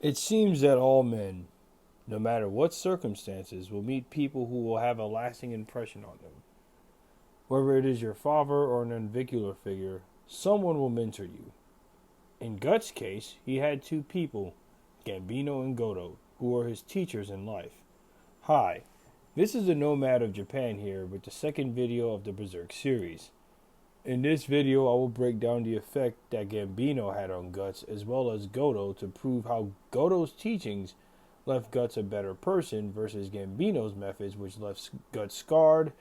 It seems that all men, no matter what circumstances, will meet people who will have a lasting impression on them. Whether it is your father or an unvicular figure, someone will mentor you. In Gut's case, he had two people, Gambino and Godot, who were his teachers in life. Hi, this is the Nomad of Japan here with the second video of the Berserk series. In this video, I will break down the effect that Gambino had on Guts as well as Godot to prove how Godot's teachings left Guts a better person versus Gambino's methods which left Guts scarred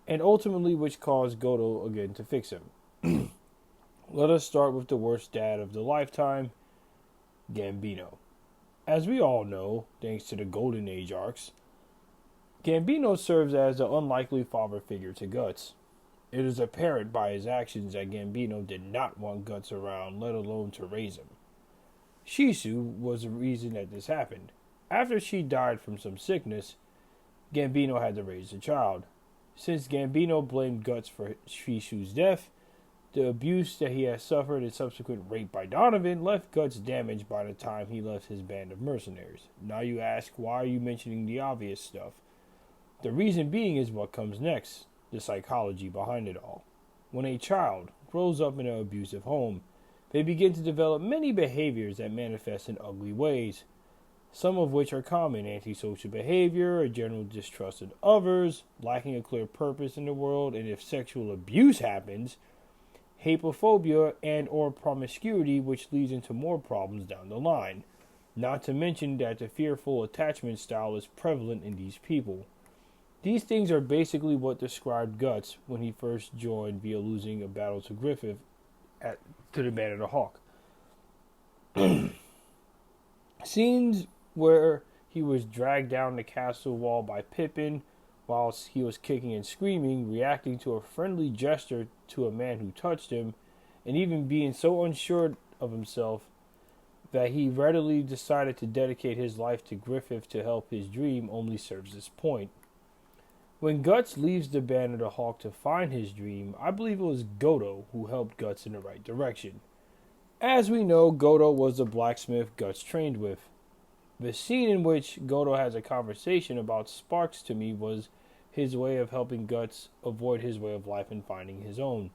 and ultimately which caused Godot again to fix him. Let us start with the worst dad of the lifetime, Gambino. As we all know, thanks to the Golden Age arcs, Gambino serves as the unlikely father figure to Guts. It is apparent by his actions that Gambino did not want Guts around, let alone to raise him. Shisu was the reason that this happened. After she died from some sickness, Gambino had to raise the child. Since Gambino blamed Guts for Shisu's death, the abuse that he had suffered and subsequent rape by Donovan left Guts damaged by the time he left his band of mercenaries. Now you ask, why are you mentioning the obvious stuff? The reason being is what comes next. The psychology behind it all. When a child grows up in an abusive home, they begin to develop many behaviors that manifest in ugly ways, some of which are common: antisocial behavior, a general distrust of others, lacking a clear purpose in the world, and if sexual abuse happens, hapophobia and or promiscuity, which leads into more problems down the line. Not to mention that the fearful attachment style is prevalent in these people. These things are basically what described Guts when he first joined via losing a battle to Griffith to the Man of the Hawk. Scenes where he was dragged down the castle wall by Pippin whilst he was kicking and screaming, reacting to a friendly gesture to a man who touched him, and even being so unsure of himself that he readily decided to dedicate his life to Griffith to help his dream only serves this point. When Guts leaves the Band of the Hawk to find his dream, I believe it was Godot who helped Guts in the right direction. As we know, Godot was the blacksmith Guts trained with. The scene in which Godot has a conversation about sparks to me was his way of helping Guts avoid his way of life and finding his own.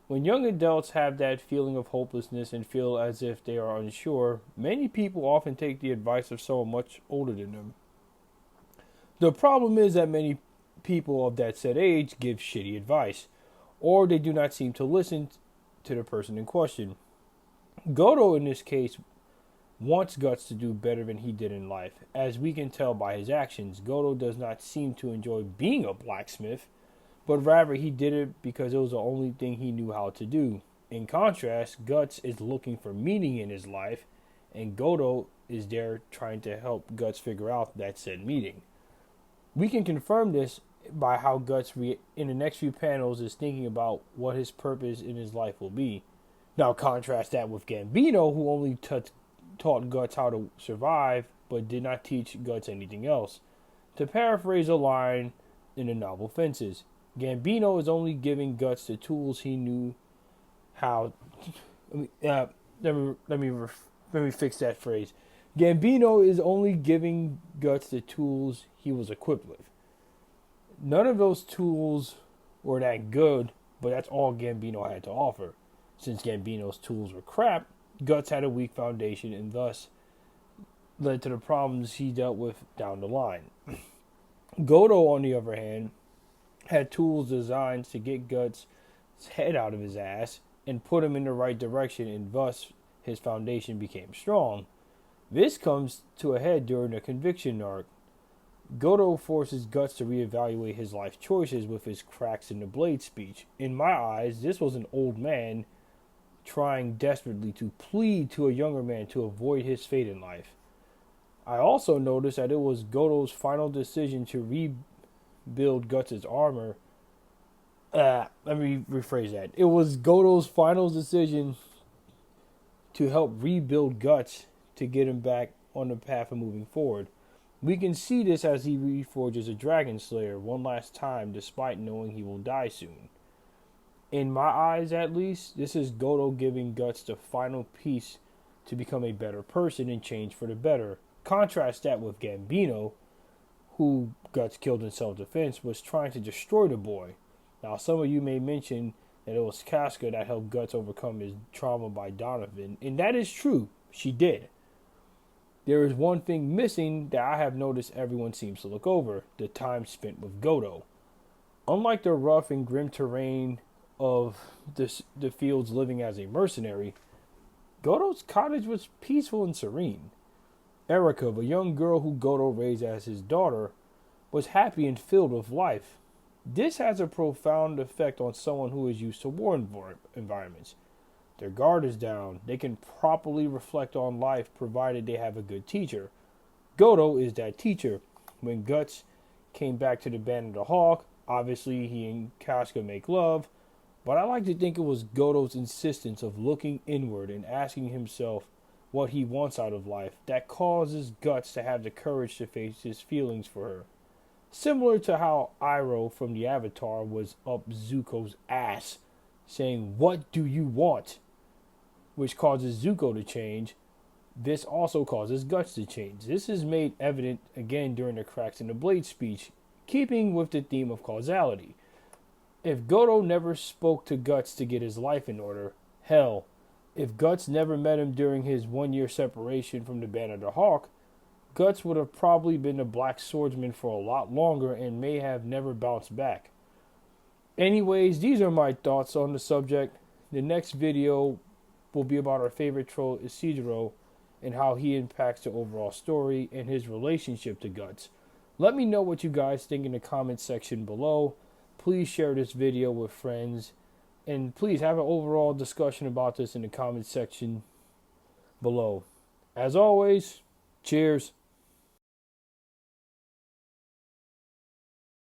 When young adults have that feeling of hopelessness and feel as if they are unsure, many people often take the advice of someone much older than them. The problem is that many people of that said age give shitty advice, or they do not seem to listen to the person in question. Godot in this case wants Guts to do better than he did in life. As we can tell by his actions, Godot does not seem to enjoy being a blacksmith, but rather he did it because it was the only thing he knew how to do. In contrast, Guts is looking for meaning in his life, and Godot is there trying to help Guts figure out that said meaning. We can confirm this by how Guts in the next few panels is thinking about what his purpose in his life will be. Now contrast that with Gambino, who only taught Guts how to survive, but did not teach Guts anything else. To paraphrase a line in the novel Fences, Gambino is only giving Guts the tools he knew how. Let me fix that phrase. Gambino is only giving Guts the tools he was equipped with. None of those tools were that good, but that's all Gambino had to offer. Since Gambino's tools were crap, Guts had a weak foundation and thus led to the problems he dealt with down the line. Godot, on the other hand, had tools designed to get Guts' head out of his ass and put him in the right direction, and thus his foundation became strong. This comes to a head during the conviction arc. Godot forces Guts to reevaluate his life choices with his cracks in the blade speech. In my eyes, this was an old man trying desperately to plead to a younger man to avoid his fate in life. I also noticed that it was Godot's final decision to rebuild Guts' armor. Let me rephrase that. It was Godot's final decision to help rebuild Guts to get him back on the path of moving forward. We can see this as he reforges a Dragon Slayer one last time despite knowing he will die soon. In my eyes, at least, this is Godot giving Guts the final piece to become a better person and change for the better. Contrast that with Gambino, who Guts killed in self-defense, was trying to destroy the boy. Now, some of you may mention that it was Casca that helped Guts overcome his trauma by Donovan, and that is true. She did. There is one thing missing that I have noticed everyone seems to look over: the time spent with Godot. Unlike the rough and grim terrain of the fields living as a mercenary, Godot's cottage was peaceful and serene. Erica, the young girl who Godot raised as his daughter, was happy and filled with life. This has a profound effect on someone who is used to war environments. Their guard is down. They can properly reflect on life provided they have a good teacher. Godot is that teacher. When Guts came back to the Band of the Hawk, obviously he and Casca make love, but I like to think it was Godot's insistence of looking inward and asking himself what he wants out of life that causes Guts to have the courage to face his feelings for her. Similar to how Iroh from the Avatar was up Zuko's ass, saying, "What do you want?" which causes Zuko to change. This also causes Guts to change. This is made evident again during the Cracks in the Blade speech, keeping with the theme of causality. If Godot never spoke to Guts to get his life in order, hell, if Guts never met him during his 1 year separation from the Band of the Hawk, Guts would have probably been a black swordsman for a lot longer and may have never bounced back. Anyways, these are my thoughts on the subject. The next video will be about our favorite troll, Isidro, and how he impacts the overall story and his relationship to Guts. Let me know what you guys think in the comment section below. Please share this video with friends, and please have an overall discussion about this in the comment section below. As always, cheers.